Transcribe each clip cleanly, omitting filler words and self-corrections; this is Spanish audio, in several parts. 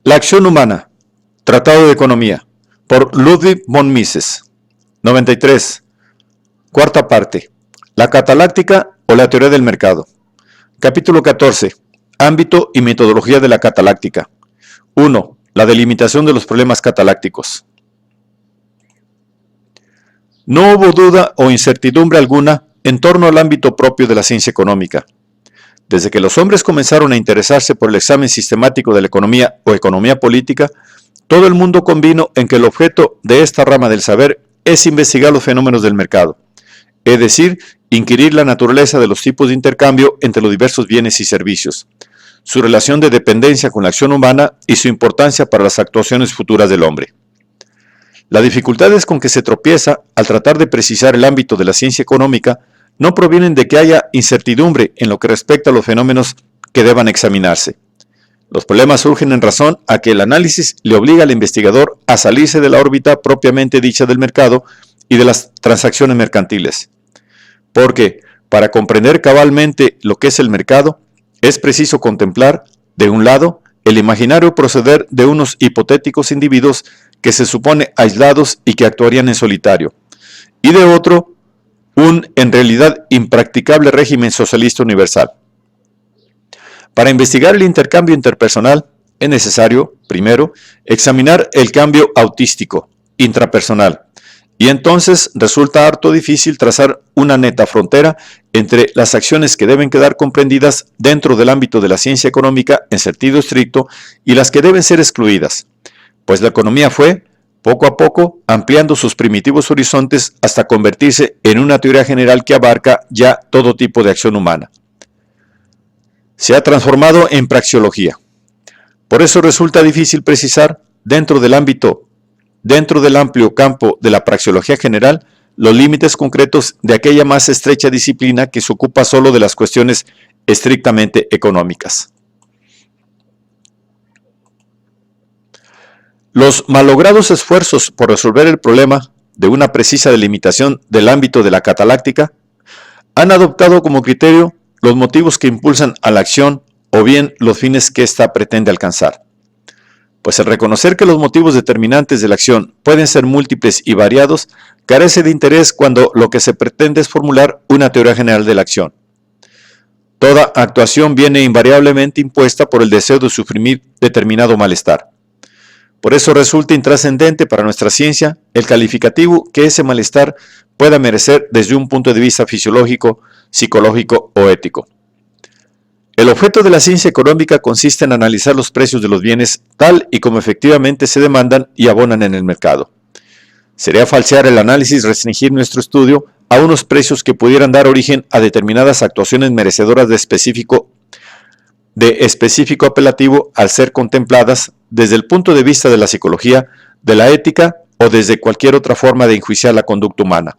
La acción humana. Tratado de Economía. Por Ludwig von Mises. 93. Cuarta parte. La cataláctica o la teoría del mercado. Capítulo 14. Ámbito y metodología de la cataláctica. 1. La delimitación de los problemas catalácticos. No hubo duda o incertidumbre alguna en torno al ámbito propio de la ciencia económica. Desde que los hombres comenzaron a interesarse por el examen sistemático de la economía o economía política, todo el mundo convino en que el objeto de esta rama del saber es investigar los fenómenos del mercado, es decir, inquirir la naturaleza de los tipos de intercambio entre los diversos bienes y servicios, su relación de dependencia con la acción humana y su importancia para las actuaciones futuras del hombre. Las dificultades con que se tropieza al tratar de precisar el ámbito de la ciencia económica no provienen de que haya incertidumbre en lo que respecta a los fenómenos que deban examinarse. Los problemas surgen en razón a que el análisis le obliga al investigador a salirse de la órbita propiamente dicha del mercado y de las transacciones mercantiles. Porque, para comprender cabalmente lo que es el mercado, es preciso contemplar, de un lado, el imaginario proceder de unos hipotéticos individuos que se supone aislados y que actuarían en solitario, y de otro, un en realidad impracticable régimen socialista universal. Para investigar el intercambio interpersonal es necesario, primero, examinar el cambio autístico, intrapersonal, y entonces resulta harto difícil trazar una neta frontera entre las acciones que deben quedar comprendidas dentro del ámbito de la ciencia económica en sentido estricto y las que deben ser excluidas, pues la economía fue, poco a poco, ampliando sus primitivos horizontes hasta convertirse en una teoría general que abarca ya todo tipo de acción humana. Se ha transformado en praxeología. Por eso resulta difícil precisar, dentro del amplio campo de la praxeología general, los límites concretos de aquella más estrecha disciplina que se ocupa solo de las cuestiones estrictamente económicas. Los malogrados esfuerzos por resolver el problema de una precisa delimitación del ámbito de la cataláctica han adoptado como criterio los motivos que impulsan a la acción o bien los fines que ésta pretende alcanzar. Pues el reconocer que los motivos determinantes de la acción pueden ser múltiples y variados carece de interés cuando lo que se pretende es formular una teoría general de la acción. Toda actuación viene invariablemente impuesta por el deseo de suprimir determinado malestar. Por eso resulta intrascendente para nuestra ciencia el calificativo que ese malestar pueda merecer desde un punto de vista fisiológico, psicológico o ético. El objeto de la ciencia económica consiste en analizar los precios de los bienes tal y como efectivamente se demandan y abonan en el mercado. Sería falsear el análisis restringir nuestro estudio a unos precios que pudieran dar origen a determinadas actuaciones merecedoras de específico apelativo al ser contempladas desde el punto de vista de la psicología, de la ética o desde cualquier otra forma de enjuiciar la conducta humana.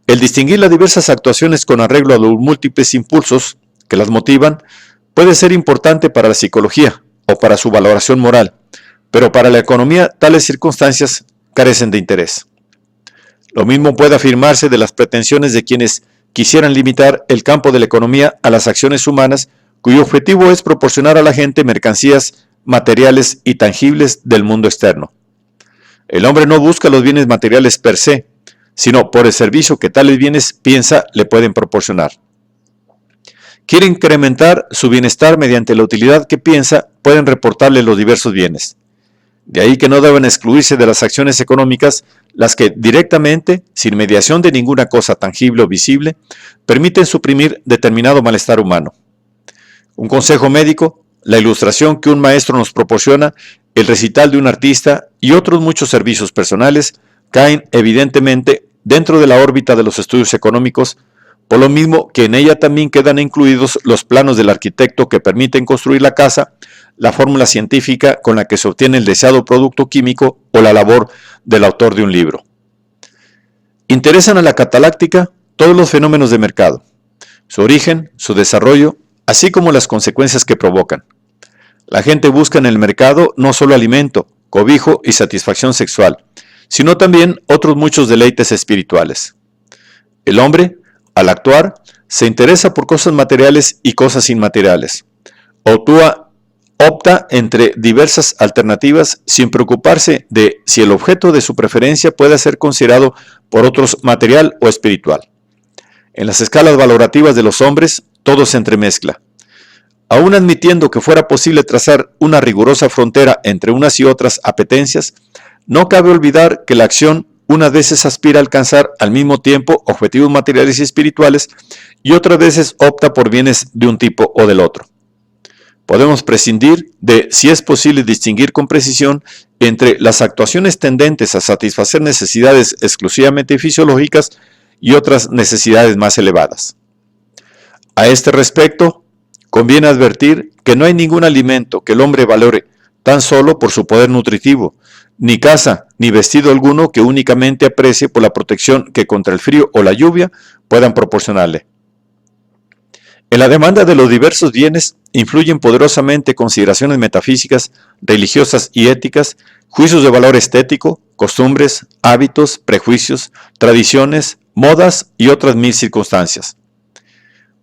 El distinguir las diversas actuaciones con arreglo a los múltiples impulsos que las motivan puede ser importante para la psicología o para su valoración moral, pero para la economía tales circunstancias carecen de interés. Lo mismo puede afirmarse de las pretensiones de quienes quisieran limitar el campo de la economía a las acciones humanas cuyo objetivo es proporcionar a la gente mercancías materiales y tangibles del mundo externo. El hombre no busca los bienes materiales per se, sino por el servicio que tales bienes piensa le pueden proporcionar. Quiere incrementar su bienestar mediante la utilidad que piensa pueden reportarle los diversos bienes. De ahí que no deben excluirse de las acciones económicas las que directamente, sin mediación de ninguna cosa tangible o visible, permiten suprimir determinado malestar humano. Un consejo médico, la ilustración que un maestro nos proporciona, el recital de un artista y otros muchos servicios personales caen evidentemente dentro de la órbita de los estudios económicos, por lo mismo que en ella también quedan incluidos los planos del arquitecto que permiten construir la casa, la fórmula científica con la que se obtiene el deseado producto químico o la labor del autor de un libro. Interesan a la cataláctica todos los fenómenos de mercado, su origen, su desarrollo, así como las consecuencias que provocan. La gente busca en el mercado no solo alimento, cobijo y satisfacción sexual, sino también otros muchos deleites espirituales. El hombre, al actuar, se interesa por cosas materiales y cosas inmateriales. opta entre diversas alternativas sin preocuparse de si el objeto de su preferencia puede ser considerado por otros material o espiritual. En las escalas valorativas de los hombres, todo se entremezcla. Aún admitiendo que fuera posible trazar una rigurosa frontera entre unas y otras apetencias, no cabe olvidar que la acción unas veces aspira a alcanzar al mismo tiempo objetivos materiales y espirituales y otras veces opta por bienes de un tipo o del otro. Podemos prescindir de si es posible distinguir con precisión entre las actuaciones tendentes a satisfacer necesidades exclusivamente fisiológicas y otras necesidades más elevadas. A este respecto, conviene advertir que no hay ningún alimento que el hombre valore tan solo por su poder nutritivo, ni casa ni vestido alguno que únicamente aprecie por la protección que contra el frío o la lluvia puedan proporcionarle. En la demanda de los diversos bienes influyen poderosamente consideraciones metafísicas, religiosas y éticas, juicios de valor estético, costumbres, hábitos, prejuicios, tradiciones, modas y otras mil circunstancias.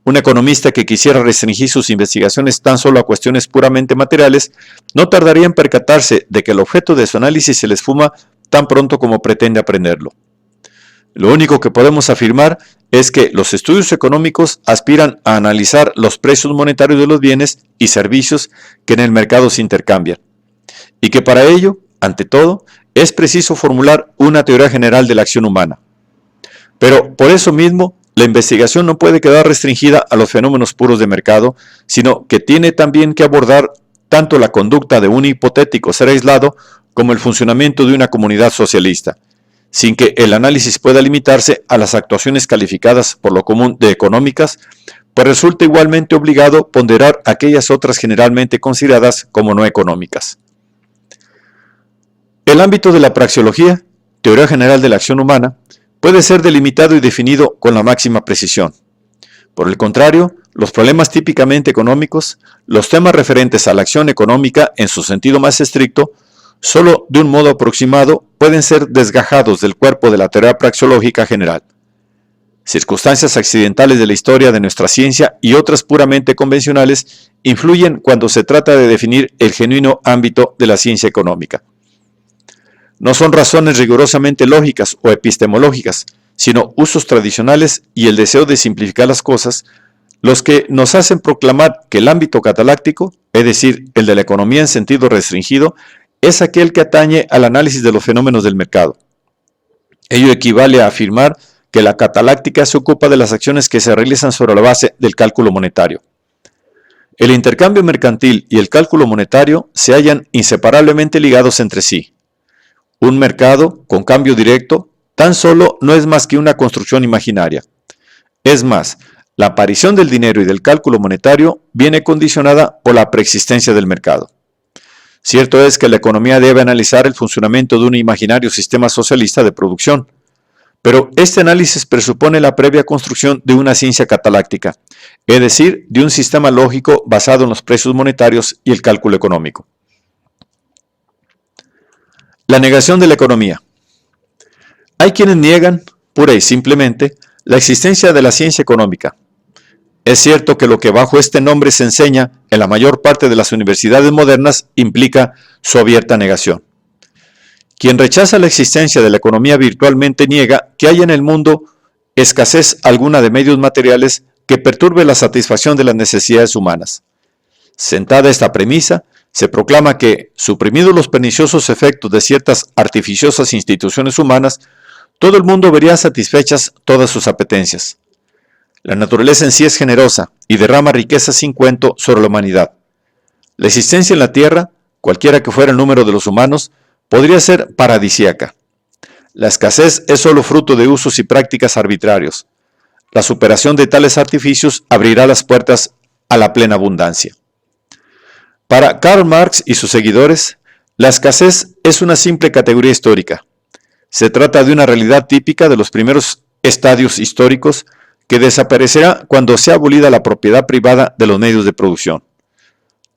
Un economista que quisiera restringir sus investigaciones tan solo a cuestiones puramente materiales, no tardaría en percatarse de que el objeto de su análisis se le esfuma tan pronto como pretende aprenderlo. Lo único que podemos afirmar es que los estudios económicos aspiran a analizar los precios monetarios de los bienes y servicios que en el mercado se intercambian, y que para ello, ante todo, es preciso formular una teoría general de la acción humana. Pero por eso mismo, la investigación no puede quedar restringida a los fenómenos puros de mercado, sino que tiene también que abordar tanto la conducta de un hipotético ser aislado como el funcionamiento de una comunidad socialista, sin que el análisis pueda limitarse a las actuaciones calificadas por lo común de económicas, pues resulta igualmente obligado ponderar aquellas otras generalmente consideradas como no económicas. El ámbito de la praxeología, teoría general de la acción humana, puede ser delimitado y definido con la máxima precisión. Por el contrario, los problemas típicamente económicos, los temas referentes a la acción económica en su sentido más estricto, solo de un modo aproximado pueden ser desgajados del cuerpo de la teoría praxeológica general. Circunstancias accidentales de la historia de nuestra ciencia y otras puramente convencionales influyen cuando se trata de definir el genuino ámbito de la ciencia económica. No son razones rigurosamente lógicas o epistemológicas, sino usos tradicionales y el deseo de simplificar las cosas, los que nos hacen proclamar que el ámbito cataláctico, es decir, el de la economía en sentido restringido, es aquel que atañe al análisis de los fenómenos del mercado. Ello equivale a afirmar que la cataláctica se ocupa de las acciones que se realizan sobre la base del cálculo monetario. El intercambio mercantil y el cálculo monetario se hallan inseparablemente ligados entre sí. Un mercado con cambio directo tan solo no es más que una construcción imaginaria. Es más, la aparición del dinero y del cálculo monetario viene condicionada por la preexistencia del mercado. Cierto es que la economía debe analizar el funcionamiento de un imaginario sistema socialista de producción, pero este análisis presupone la previa construcción de una ciencia cataláctica, es decir, de un sistema lógico basado en los precios monetarios y el cálculo económico. La negación de la economía. Hay quienes niegan, pura y simplemente, la existencia de la ciencia económica. Es cierto que lo que bajo este nombre se enseña en la mayor parte de las universidades modernas implica su abierta negación. Quien rechaza la existencia de la economía virtualmente niega que haya en el mundo escasez alguna de medios materiales que perturbe la satisfacción de las necesidades humanas. Sentada esta premisa, se proclama que, suprimidos los perniciosos efectos de ciertas artificiosas instituciones humanas, todo el mundo vería satisfechas todas sus apetencias. La naturaleza en sí es generosa y derrama riquezas sin cuento sobre la humanidad. La existencia en la tierra, cualquiera que fuera el número de los humanos, podría ser paradisíaca. La escasez es solo fruto de usos y prácticas arbitrarios. La superación de tales artificios abrirá las puertas a la plena abundancia. Para Karl Marx y sus seguidores, la escasez es una simple categoría histórica. Se trata de una realidad típica de los primeros estadios históricos que desaparecerá cuando sea abolida la propiedad privada de los medios de producción.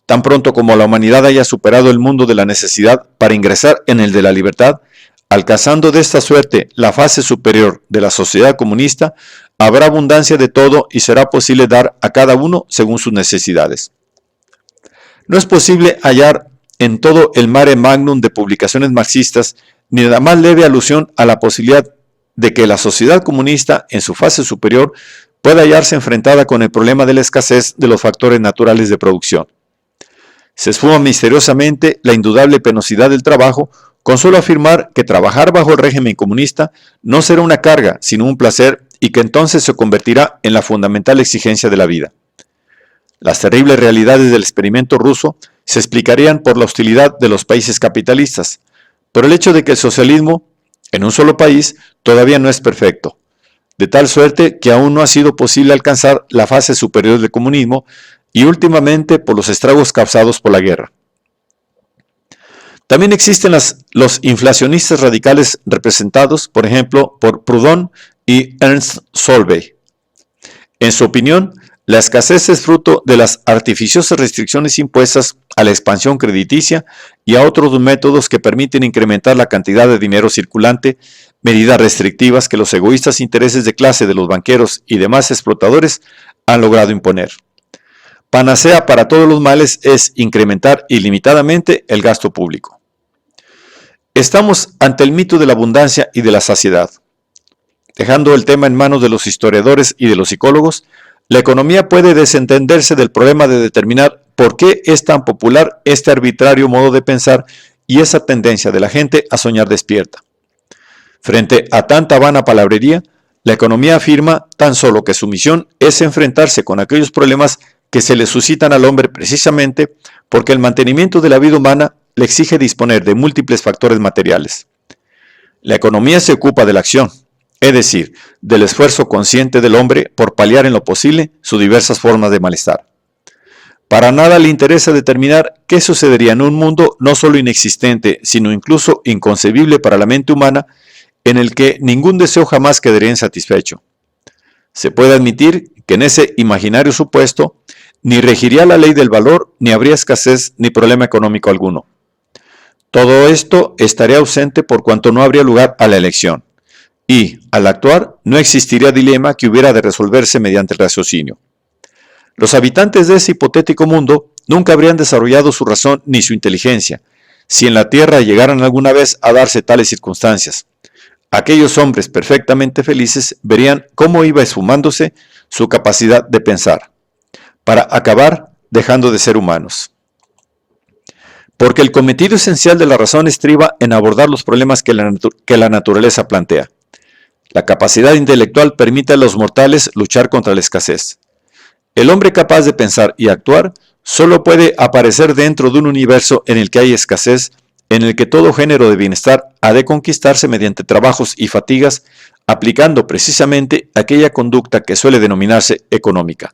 Tan pronto como la humanidad haya superado el mundo de la necesidad para ingresar en el de la libertad, alcanzando de esta suerte la fase superior de la sociedad comunista, habrá abundancia de todo y será posible dar a cada uno según sus necesidades. No es posible hallar en todo el mare magnum de publicaciones marxistas ni la más leve alusión a la posibilidad de que la sociedad comunista en su fase superior pueda hallarse enfrentada con el problema de la escasez de los factores naturales de producción. Se esfuma misteriosamente la indudable penosidad del trabajo con solo afirmar que trabajar bajo el régimen comunista no será una carga, sino un placer, y que entonces se convertirá en la fundamental exigencia de la vida. Las terribles realidades del experimento ruso se explicarían por la hostilidad de los países capitalistas, por el hecho de que el socialismo, en un solo país, todavía no es perfecto, de tal suerte que aún no ha sido posible alcanzar la fase superior del comunismo, y últimamente por los estragos causados por la guerra. También existen los inflacionistas radicales representados, por ejemplo, por Proudhon y Ernst Solvay. En su opinión, la escasez es fruto de las artificiosas restricciones impuestas a la expansión crediticia y a otros métodos que permiten incrementar la cantidad de dinero circulante, medidas restrictivas que los egoístas intereses de clase de los banqueros y demás explotadores han logrado imponer. Panacea para todos los males es incrementar ilimitadamente el gasto público. Estamos ante el mito de la abundancia y de la saciedad. Dejando el tema en manos de los historiadores y de los psicólogos, la economía puede desentenderse del problema de determinar por qué es tan popular este arbitrario modo de pensar y esa tendencia de la gente a soñar despierta. Frente a tanta vana palabrería, la economía afirma tan solo que su misión es enfrentarse con aquellos problemas que se le suscitan al hombre precisamente porque el mantenimiento de la vida humana le exige disponer de múltiples factores materiales. La economía se ocupa de la acción, es decir, del esfuerzo consciente del hombre por paliar en lo posible sus diversas formas de malestar. Para nada le interesa determinar qué sucedería en un mundo no solo inexistente, sino incluso inconcebible para la mente humana, en el que ningún deseo jamás quedaría insatisfecho. Se puede admitir que en ese imaginario supuesto ni regiría la ley del valor, ni habría escasez ni problema económico alguno. Todo esto estaría ausente por cuanto no habría lugar a la elección, y, al actuar, no existiría dilema que hubiera de resolverse mediante el raciocinio. Los habitantes de ese hipotético mundo nunca habrían desarrollado su razón ni su inteligencia, si en la Tierra llegaran alguna vez a darse tales circunstancias. Aquellos hombres perfectamente felices verían cómo iba esfumándose su capacidad de pensar, para acabar dejando de ser humanos. Porque el cometido esencial de la razón estriba en abordar los problemas que la naturaleza plantea. La capacidad intelectual permite a los mortales luchar contra la escasez. El hombre capaz de pensar y actuar solo puede aparecer dentro de un universo en el que hay escasez, en el que todo género de bienestar ha de conquistarse mediante trabajos y fatigas, aplicando precisamente aquella conducta que suele denominarse económica.